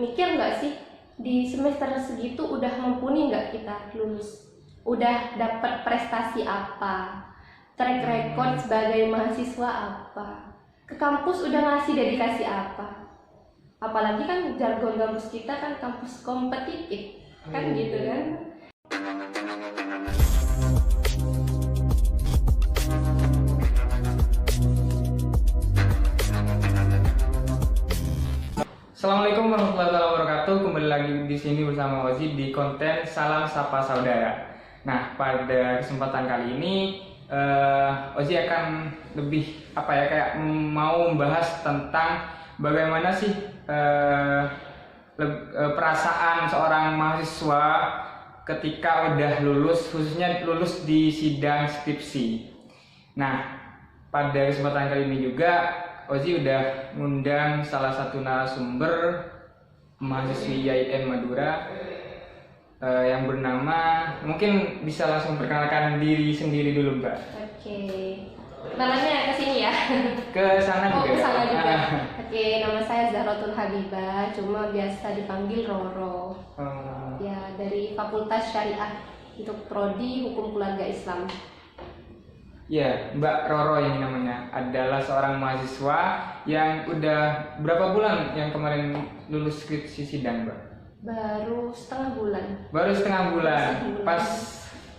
mikir nggak sih di semester segitu udah mumpuni nggak kita lulus, udah dapat prestasi apa, track record sebagai mahasiswa apa, ke kampus udah ngasih dedikasi apa. Apalagi kan jargon kampus kita kan kampus kompetitif kan gitu kan. Assalamualaikum warahmatullahi wabarakatuh. Kembali lagi di sini bersama Ozi di konten Salam Sapa Saudara. Nah, pada kesempatan kali ini Ozi akan lebih kayak mau membahas tentang bagaimana sih perasaan seorang mahasiswa ketika udah lulus, khususnya lulus di sidang skripsi. Nah, pada kesempatan kali ini juga Ozi udah ngundang salah satu narasumber mahasiswi IAIN Madura yang bernama, mungkin bisa langsung perkenalkan diri sendiri dulu, Mbak. Oke, namanya ke sini ya? Ke sana juga. Ke sana juga. Oke, nama saya Zahratul Habibah, cuma biasa dipanggil Roro. Ya, dari Fakultas Syariah untuk Prodi Hukum Keluarga Islam. Ya, Mbak Roro ini namanya, adalah seorang mahasiswa yang udah berapa bulan yang kemarin lulus skripsi sidang, Mbak? Baru setengah bulan. Baru setengah bulan, pas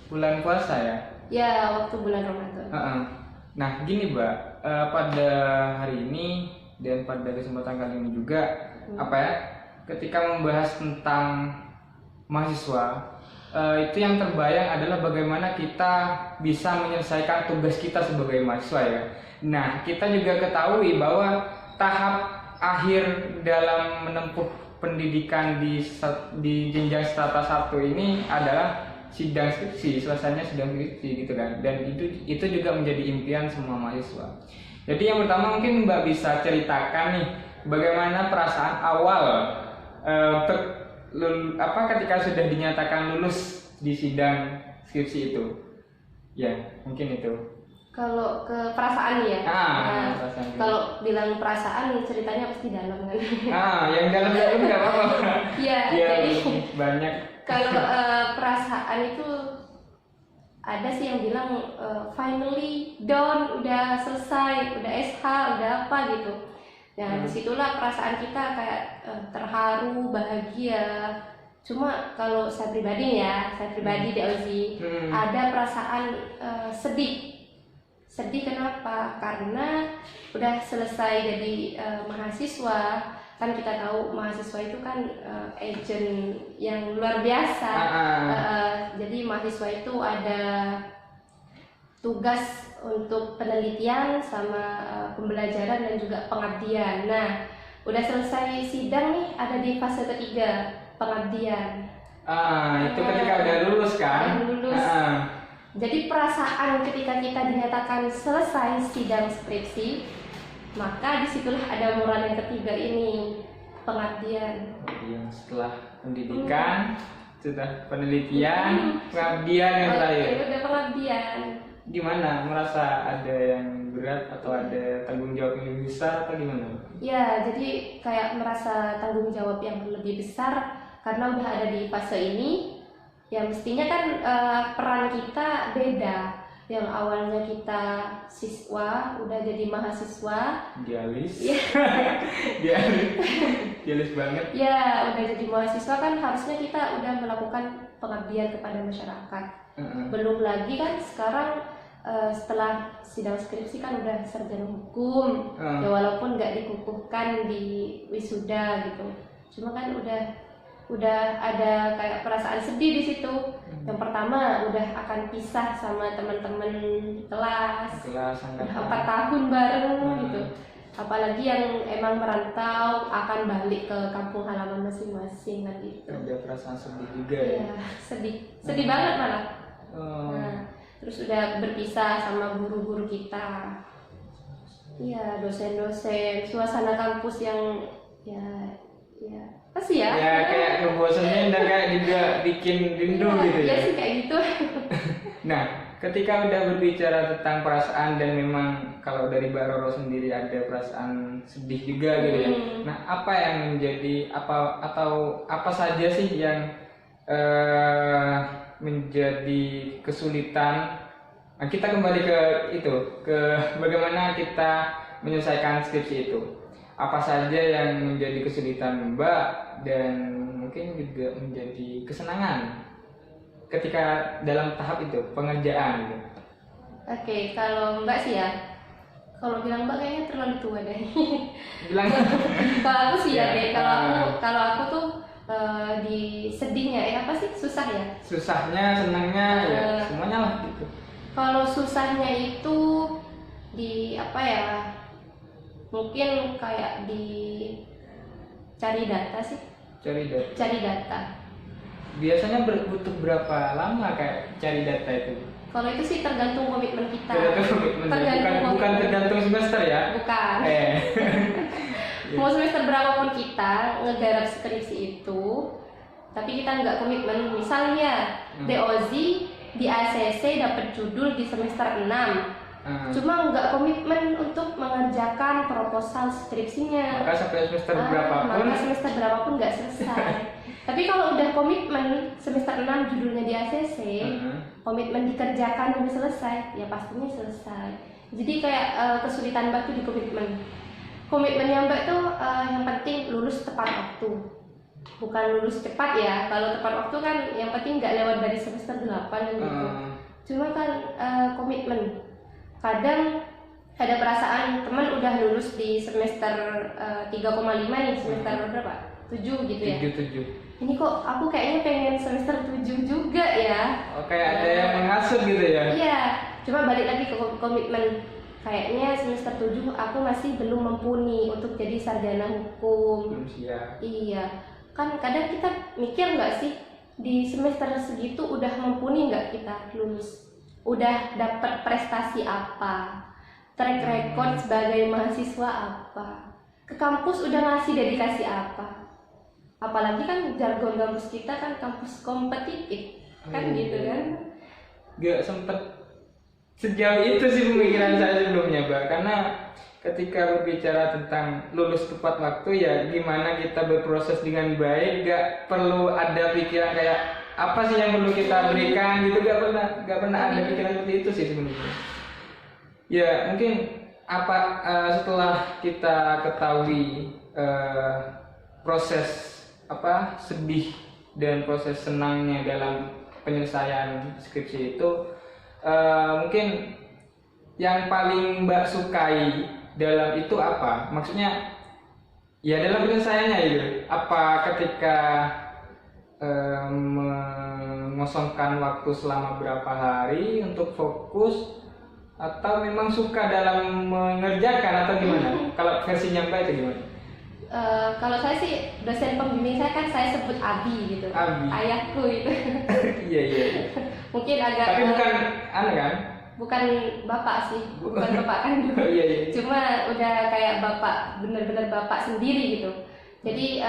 bulan puasa ya? Ya, waktu bulan Ramadan. Nah, gini Mbak, pada hari ini dan pada kesempatan kali ini juga, ketika membahas tentang mahasiswa, itu yang terbayang adalah bagaimana kita bisa menyelesaikan tugas kita sebagai mahasiswa ya. Nah, kita juga ketahui bahwa tahap akhir dalam menempuh pendidikan di jenjang strata 1 ini adalah sidang skripsi, selesainya sidang skripsi gitu kan. Dan itu juga menjadi impian semua mahasiswa. Jadi yang pertama mungkin Mbak bisa ceritakan nih bagaimana perasaan awal ketika sudah dinyatakan lulus di sidang skripsi itu. Ya, mungkin itu. Kalau ke perasaan ya. Perasaan. Kalau bilang perasaan ceritanya pasti dalam kan. Yang dalam-dalam enggak apa-apa. Iya, jadi banyak. Kalau perasaan itu ada sih yang bilang finally done, udah selesai, udah SH, udah apa gitu. Nah, disitulah perasaan kita kayak terharu, bahagia. Cuma kalau saya pribadi di Ozi, ada perasaan sedih. Sedih kenapa? Karena udah selesai jadi mahasiswa. Kan kita tahu mahasiswa itu kan agent yang luar biasa. Jadi mahasiswa itu ada tugas untuk penelitian sama pembelajaran dan juga pengabdian. Nah, udah selesai sidang nih, ada di fase ketiga, pengabdian. Itu ketika udah lulus kan? Lulus. Jadi perasaan ketika kita dinyatakan selesai sidang skripsi, maka disitulah ada moral yang ketiga ini, pengabdian. Setelah pendidikan, sudah penelitian, pengabdian yang terakhir. Udah pengabdian. Gimana? Merasa ada yang berat atau ada tanggung jawab yang lebih besar atau gimana? Ya, jadi kayak merasa tanggung jawab yang lebih besar karena udah ada di fase ini. Ya mestinya kan peran kita beda. Yang awalnya kita siswa, udah jadi mahasiswa. Dialis. Ya. Dialis banget. Ya, udah jadi mahasiswa kan harusnya kita udah melakukan pengabdian kepada masyarakat. Belum lagi kan sekarang setelah sidang skripsi kan udah sarjana hukum. Ya walaupun nggak dikukuhkan di wisuda gitu. Cuma kan udah ada kayak perasaan sedih di situ. Yang pertama udah akan pisah sama teman-teman kelas 4 tahun bareng gitu. Apalagi yang emang merantau akan balik ke kampung halaman masing-masing kan gitu. Ada perasaan sedih juga ya. Sedih banget malah. Nah, terus udah berpisah sama guru-guru kita. Iya, dosen-dosen, suasana kampus yang pasti ya. Ya kayak ngebosenin dan kayak juga bikin rindu gitu ya. Iya sih kayak gitu. Nah, ketika udah berbicara tentang perasaan dan memang kalau dari Mbak Roro sendiri ada perasaan sedih juga gitu ya. Nah, apa yang menjadi apa saja sih yang menjadi kesulitan? Nah, kita kembali ke itu, ke bagaimana kita menyelesaikan skripsi itu. Apa saja yang menjadi kesulitan Mbak dan mungkin juga menjadi kesenangan ketika dalam tahap itu pengerjaan gitu. Oke, kalau Mbak sih ya, kalau bilang Mbak kayaknya terlalu tua deh. Bilang Kalau aku sih ya, Ya. kalau aku tuh di sedihnya, apa sih susah ya? Susahnya, senangnya ya semuanya lah gitu. Kalau susahnya itu di apa ya? Mungkin kayak di cari data sih, Cari data. cari data. Biasanya butuh berapa lama kayak cari data itu? Kalau itu sih tergantung komitmen kita. Tergantung komitmen. Bukan komitmen. tergantung semester ya? Bukan. Mau semester berapapun kita ngegarap skripsi itu, tapi kita nggak komitmen. Misalnya DOZ di ACC dapat judul di semester 6, cuma nggak komitmen untuk mengerjakan proposal skripsinya. Maka sampai semester berapapun? Maka semester berapapun nggak selesai. Tapi kalau udah komitmen semester 6 judulnya di ACC, komitmen dikerjakan sampai selesai, ya pastinya selesai. Jadi kayak kesulitan Mbak tuh di komitmen. Komitmennya Mbak tuh yang penting lulus tepat waktu. Bukan lulus cepat ya. Kalau tepat waktu kan yang penting nggak lewat dari semester 8 kan gitu. Cuma kan komitmen. Kadang ada perasaan teman udah lulus di semester 3,5 nih, semester berapa? 7 gitu ya. 7. Ini kok aku kayaknya pengen semester 7 juga ya. Oh, kayak ada yang menghasut gitu ya? Iya, cuma balik lagi ke komitmen. Kayaknya semester 7 aku masih belum mumpuni untuk jadi sarjana hukum. Belum siap. Iya, kan kadang kita mikir nggak sih di semester segitu udah mumpuni nggak kita lulus? Udah dapat prestasi apa? Track record sebagai mahasiswa apa? Ke kampus udah ngasih dedikasi apa? Apalagi kan jargon kampus kita kan kampus kompetitif, kan gitu kan? Gak sempet sejauh itu sih pemikiran saya sebelumnya, Mbak. Karena ketika berbicara tentang lulus tepat waktu ya gimana kita berproses dengan baik, gak perlu ada pikiran kayak apa sih yang perlu kita berikan gitu, gak pernah ada pikiran seperti itu sih sebenarnya. Ya mungkin setelah kita ketahui proses sedih dan proses senangnya dalam penyelesaian skripsi itu, mungkin yang paling Mbak sukai dalam itu apa? Maksudnya ya dalam penyelesaiannya itu apa ketika mengosongkan waktu selama berapa hari untuk fokus, atau memang suka dalam mengerjakan, atau gimana? Kalau versinya Mbak itu gimana? Kalau saya sih dosen pembimbing saya kan saya sebut Abi gitu, Abi. ayahku itu. Iya. Mungkin agak. Tapi bukan kan? Bukan bapak sih, bukan bapak kan. Iya. Cuma udah kayak bapak, bener-bener bapak sendiri gitu. Jadi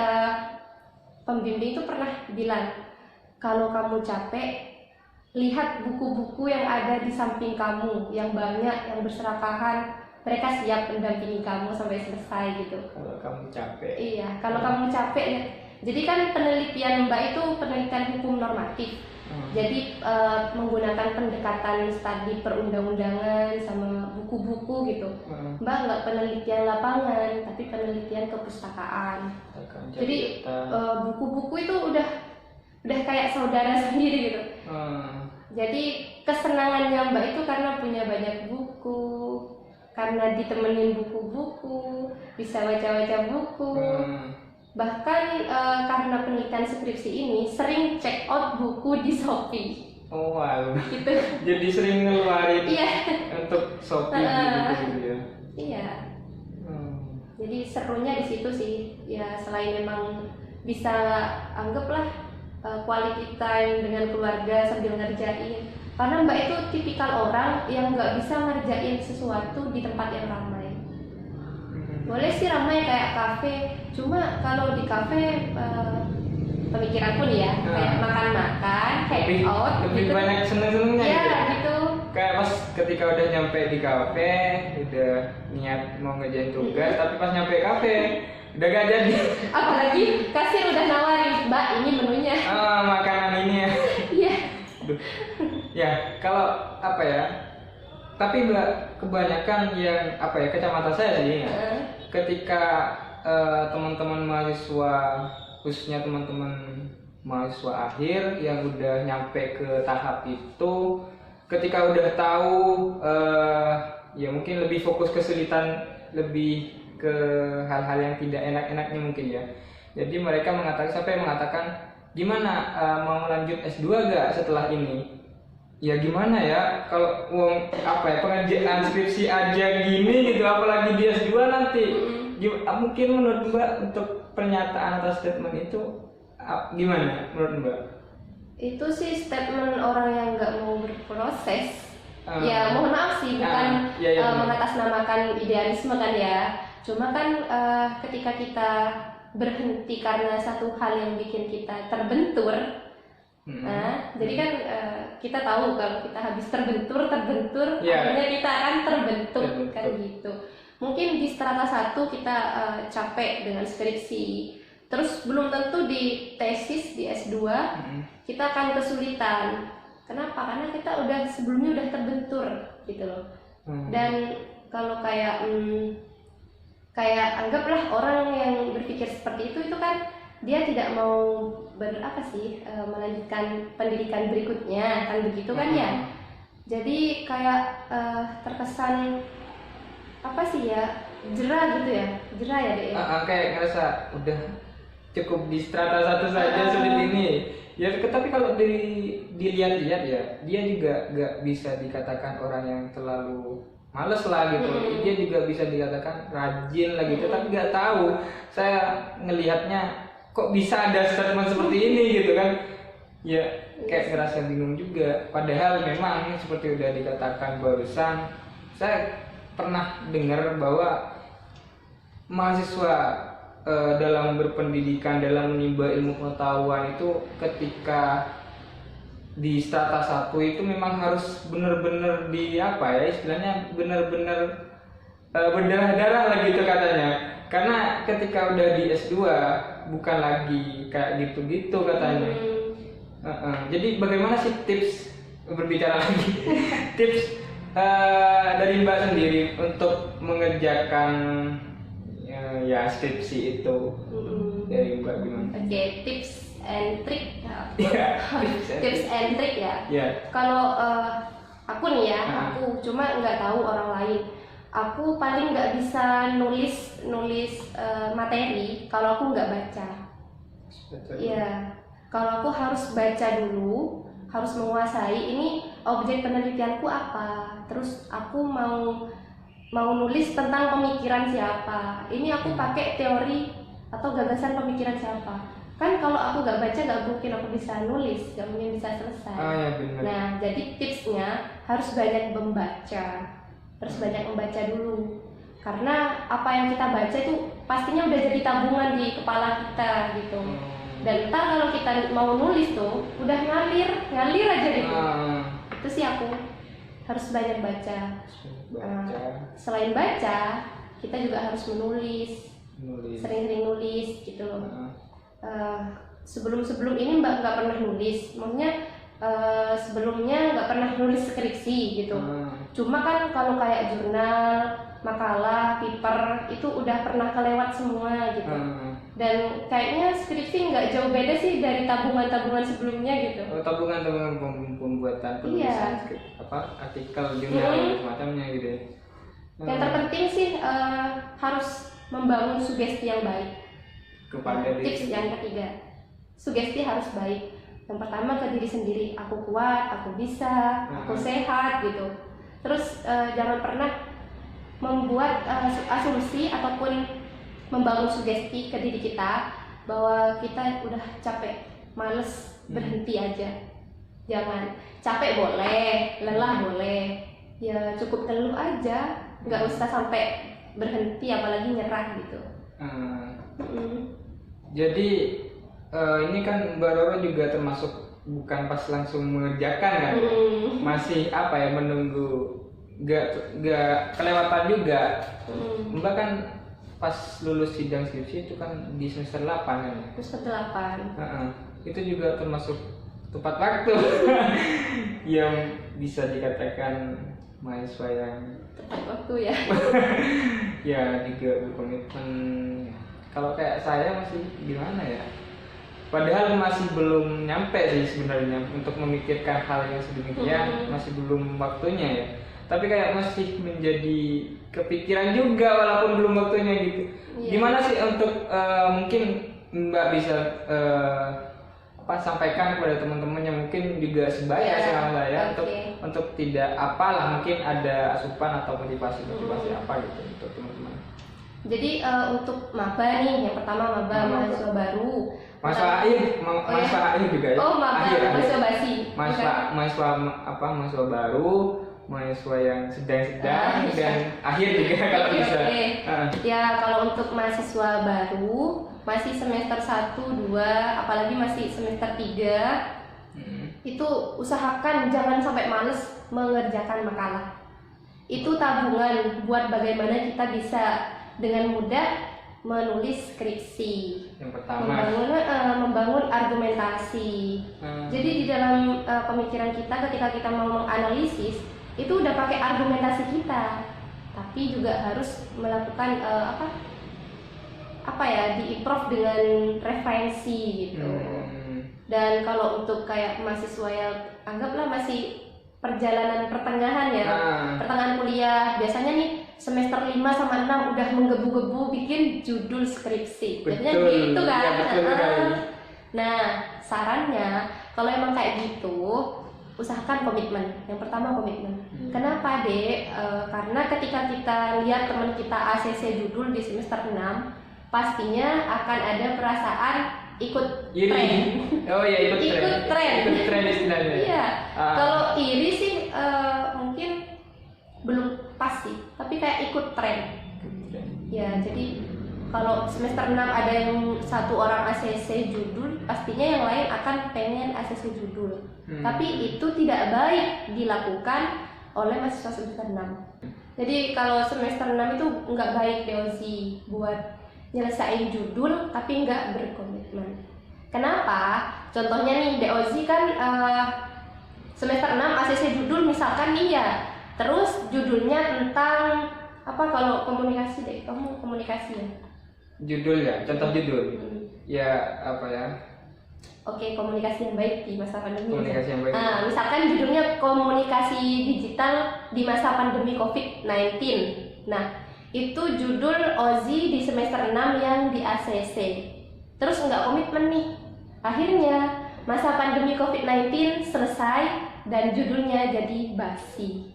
pembimbing itu pernah bilang, kalau kamu capek, lihat buku-buku yang ada di samping kamu, yang banyak, yang berserakahan. Mereka siap mendampingi kamu sampai selesai gitu. Kalau kamu capek. Iya, kalau kamu capek ya. Jadi kan penelitian Mbak itu penelitian hukum normatif. Jadi menggunakan pendekatan studi perundang-undangan sama buku-buku gitu. Mbak nggak penelitian lapangan, tapi penelitian kepustakaan. Jadi buku-buku itu udah kayak saudara sendiri gitu. Jadi kesenangannya Mbak itu karena punya banyak buku, karena ditemenin buku-buku, bisa baca-baca buku. Bahkan karena penelitian skripsi ini sering check out buku di Shopee. Oh wow. Gitu. Jadi sering ngeluarin Iya. untuk Shopee gitu ya. Iya. Jadi serunya di situ sih. Ya selain memang bisa anggaplah quality time dengan keluarga sambil ngerjain. Karena Mbak itu tipikal orang yang nggak bisa ngerjain sesuatu di tempat yang ramai. Boleh sih ramai kayak kafe, cuma kalau di kafe pemikiranku nih ya, kayak makan-makan, hangout lebih gitu. banyak seneng-senengnya Ya gitu. gitu. pas ketika udah nyampe di kafe, udah niat mau ngerjain tugas, tapi pas nyampe kafe udah gak jadi. Apalagi kasir udah nawarin, Mbak ini menunya. Makanan ini ya. Iya. Duh. Ya, kalau apa ya? Tapi Mbak, kebanyakan yang apa ya, kacamata saya sih ya. Ketika teman-teman mahasiswa, khususnya teman-teman mahasiswa akhir yang udah nyampe ke tahap itu, ketika udah tahu ya mungkin lebih fokus kesulitan, lebih ke hal-hal yang tidak enak-enaknya mungkin ya. Jadi mereka mengatakan gimana, mau lanjut S2 gak setelah ini? Ya gimana ya, kalau pengerjaan skripsi aja gini gitu, apalagi di S2 nanti. Mungkin menurut Mbak untuk pernyataan atau statement itu gimana menurut Mbak? Itu sih statement orang yang nggak mau berproses. Ya mohon maaf sih, bukan mengatasnamakan idealisme kan ya. Cuma kan ketika kita berhenti karena satu hal yang bikin kita terbentur, jadi kan kita tahu kalau kita habis terbentur, akhirnya kita akan terbentuk kan gitu. Mungkin di strata 1 kita capek dengan skripsi, terus belum tentu di tesis di S2 kita akan kesulitan. Kenapa? Karena kita sebelumnya udah terbentur gitu loh. Dan kalau kayak anggaplah orang yang berpikir seperti itu kan dia tidak mau melanjutkan pendidikan berikutnya kan begitu kan ya. Jadi kayak terkesan jerah gitu ya, deh. Kayak ngerasa udah cukup di strata 1 saja sulit ini. Ya, tapi kalau dilihat-lihat ya, dia juga nggak bisa dikatakan orang yang terlalu males lah gitu. Dia juga bisa dikatakan rajin lah gitu, tapi nggak tahu. Saya ngelihatnya kok bisa ada statement seperti ini gitu kan. Ya, kayak ngerasa bingung juga. Padahal memang seperti udah dikatakan barusan, saya pernah dengar bahwa mahasiswa dalam berpendidikan, dalam menimba ilmu pengetahuan itu ketika di strata 1 itu memang harus benar-benar istilahnya benar-benar berdarah-darah lah gitu katanya. Karena ketika udah di S2 bukan lagi kayak gitu-gitu katanya. Jadi bagaimana sih tips berbicara lagi tips dari Mbak sendiri untuk mengerjakan ya skripsi itu dari Mbak gimana? Oke, tips and trick. Tips and trick ya. Kalau aku nih ya, aku cuma nggak tahu orang lain. Aku paling nggak bisa nulis materi kalau aku nggak baca. Iya, kalau aku harus baca dulu, harus menguasai ini objek penelitianku apa. Terus aku mau nulis tentang pemikiran siapa. Ini aku pakai teori atau gagasan pemikiran siapa. Kan kalau aku nggak baca nggak mungkin aku bisa nulis, nggak mungkin bisa selesai. Ya benar. Nah, jadi tipsnya harus banyak membaca dulu. Karena apa yang kita baca itu pastinya udah jadi tabungan di kepala kita gitu. Dan ntar kalau kita mau nulis tuh udah ngalir aja gitu. Itu sih aku harus banyak baca. Selain baca, kita juga harus menulis. Sering-sering nulis gitu loh. Sebelum ini Mbak nggak pernah nulis, maksudnya sebelumnya nggak pernah nulis skripsi gitu. Cuma kan kalau kayak jurnal, makalah, paper itu udah pernah kelewat semua gitu. Dan kayaknya skripsi nggak jauh beda sih dari tabungan sebelumnya gitu. Tabungan pembuatan penulisan artikel, jurnal semacamnya gitu ya. Yang terpenting sih harus membangun sugesti yang baik. Kepada tips yang ketiga, sugesti harus baik. Yang pertama ke diri sendiri, aku kuat, aku bisa, aku sehat gitu. Terus jangan pernah membuat asumsi ataupun membangun sugesti ke diri kita bahwa kita udah capek, males, berhenti aja. Jangan, capek boleh, lelah boleh, ya cukup ngeluh aja, nggak usah sampai berhenti apalagi nyerah gitu. Jadi ini kan Mbak Roro juga termasuk bukan pas langsung mengerjakan kan, masih apa ya, menunggu, gak kelewatan juga. Mbak kan pas lulus sidang skripsi itu kan di semester 8 kan? Semester 8. Itu juga termasuk tepat waktu yang bisa dikatakan mahasiswa yang Tepat waktu ya. ya juga berkomitmen. Kalau kayak saya masih gimana ya? Padahal masih belum nyampe sih sebenarnya untuk memikirkan hal yang sedemikian, masih belum waktunya ya. Tapi kayak masih menjadi kepikiran juga walaupun belum waktunya gitu. Gimana sih untuk mungkin Mbak bisa sampaikan kepada teman-teman yang mungkin juga sebaya sama saya untuk tidak apalah, mungkin ada asupan atau motivasi apa gitu untuk teman-teman. Jadi untuk maba nih, yang pertama maba mahasiswa baru. Mahasiswa akhir juga ya. Mahasiswa basi. Mahasiswa baru, mahasiswa yang sedang dan akhir juga kalau bisa. Ya kalau untuk mahasiswa baru masih semester 1, 2, apalagi masih semester 3, itu usahakan jangan sampai males mengerjakan makalah. Itu tabungan buat bagaimana kita bisa dengan mudah menulis skripsi. Yang pertama membangun argumentasi. Jadi di dalam pemikiran kita ketika kita mau menganalisis itu udah pakai argumentasi kita, tapi juga harus melakukan diimprove dengan referensi gitu. Dan kalau untuk kayak mahasiswa yang anggaplah masih perjalanan pertengahan ya, pertengahan kuliah, biasanya nih semester 5 sama 6 udah menggebu-gebu bikin judul skripsi. Jadinya gitu kan. Ya, betul. Nah, sarannya kalau emang kayak gitu, usahakan komitmen. Yang pertama komitmen. Kenapa, Dek? Karena ketika kita lihat teman kita ACC judul di semester 6, pastinya akan ada perasaan ikut tren. Oh iya, ikut tren. Ikut tren istilahnya. Iya. Kalau iri sih mungkin belum pas sih, tapi kayak ikut tren. Ya, jadi kalau semester 6 ada yang satu orang ACC judul, pastinya yang lain akan pengen ACC judul. Tapi itu tidak baik dilakukan oleh mahasiswa semester 6. Jadi kalau semester 6 itu nggak baik Deozi buat nyelesain judul tapi nggak berkomitmen. Kenapa? Contohnya nih Deozi kan semester 6 ACC judul misalkan nih ya, terus judulnya tentang apa? Kalau komunikasi deh, kamu komunikasi ya? Judul ya, contoh judul. Ya apa ya? Oke, komunikasi yang baik di masa pandemi. Komunikasi yang baik. Misalkan judulnya komunikasi digital di masa pandemi COVID-19. Nah, itu judul Ozi di semester 6 yang di ACC. Terus nggak komitmen nih. Akhirnya masa pandemi COVID-19 selesai dan judulnya jadi basi.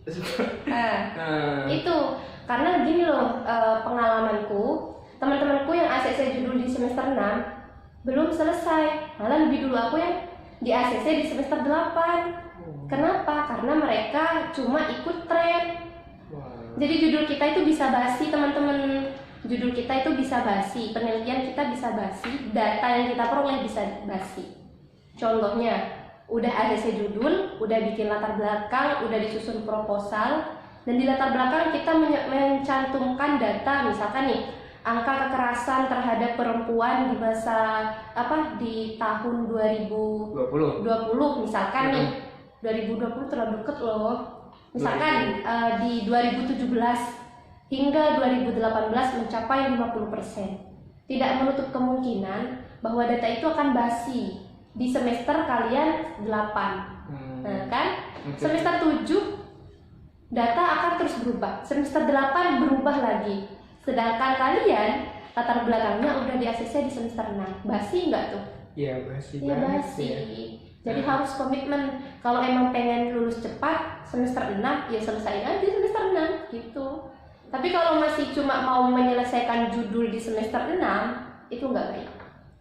Itu karena gini loh, pengalamanku, teman-temanku yang ACC judul di semester 6 belum selesai, malah lebih dulu aku yang di ACC di semester 8. Kenapa? Karena mereka cuma ikut tren. Jadi judul kita itu bisa basi, teman-teman. Judul kita itu bisa basi, penelitian kita bisa basi, data yang kita peroleh bisa basi. Contohnya, udah ACC judul, udah bikin latar belakang, udah disusun proposal, dan di latar belakang kita mencantumkan data, misalkan nih, angka kekerasan terhadap perempuan di masa di tahun 2020 misalkan nih. 2020 terlalu deket loh. Misalkan di 2017 hingga 2018 mencapai 50%. Tidak menutup kemungkinan bahwa data itu akan basi di semester kalian 8. Nah, kan? Semester 7 data akan terus berubah. Semester 8 berubah lagi. Sedangkan kalian latar belakangnya udah di ACC di semester 6. Basi nggak tuh? Iya, basi. Iya, basi. Ya. Jadi harus komitmen. Kalau emang pengen lulus cepat semester 6, ya selesaiin aja semester 6 gitu. Tapi kalau masih cuma mau menyelesaikan judul di semester 6, itu nggak baik.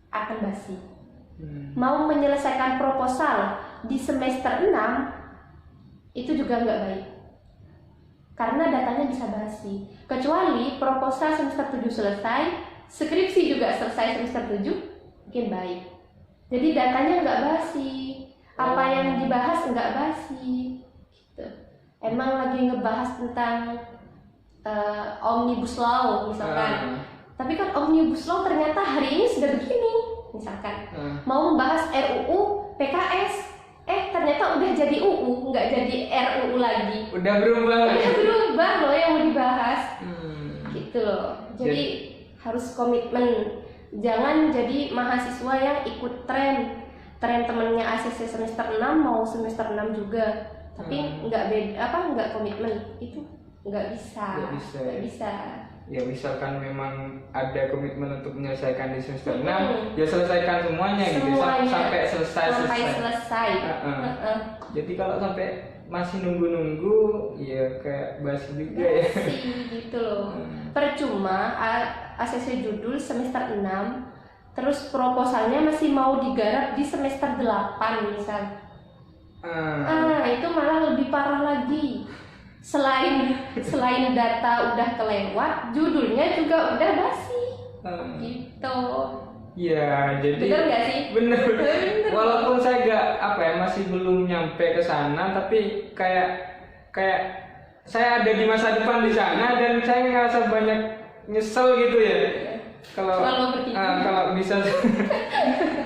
Akan basi. Mau menyelesaikan proposal di semester 6, itu juga nggak baik. Karena datanya bisa basi. Kecuali proposal semester 7 selesai, skripsi juga selesai semester 7, mungkin baik. Jadi datanya nggak basi. Apa yang dibahas nggak basi gitu. Emang lagi ngebahas tentang omnibus law misalkan, tapi kan omnibus law ternyata hari ini sudah begini misalkan. Mau membahas RUU PKS, ternyata udah jadi UU, nggak jadi RUU lagi. Udah berubah. Udah berubah loh yang mau dibahas. Gitu loh. Jadi harus komitmen. Jangan jadi mahasiswa yang ikut tren temennya ACC semester 6 mau semester 6 juga. Tapi nggak komitmen. Itu nggak bisa. Ya misalkan memang ada komitmen untuk menyelesaikan di semester 6, ya selesaikan semuanya gitu sampai selesai. Jadi kalau sampai masih nunggu ya kayak basi juga ya. Gitu loh. Percuma ACC judul semester 6 terus proposalnya masih mau digarap di semester 8 misal. Itu malah lebih parah lagi. Selain data udah kelewat, judulnya juga udah basi. Gitu. Ya, jadi bener nggak sih? Bener. Walaupun saya masih belum nyampe ke sana, tapi kayak saya ada di masa depan di sana dan saya ngerasa banyak nyesel gitu ya. Kalau bisa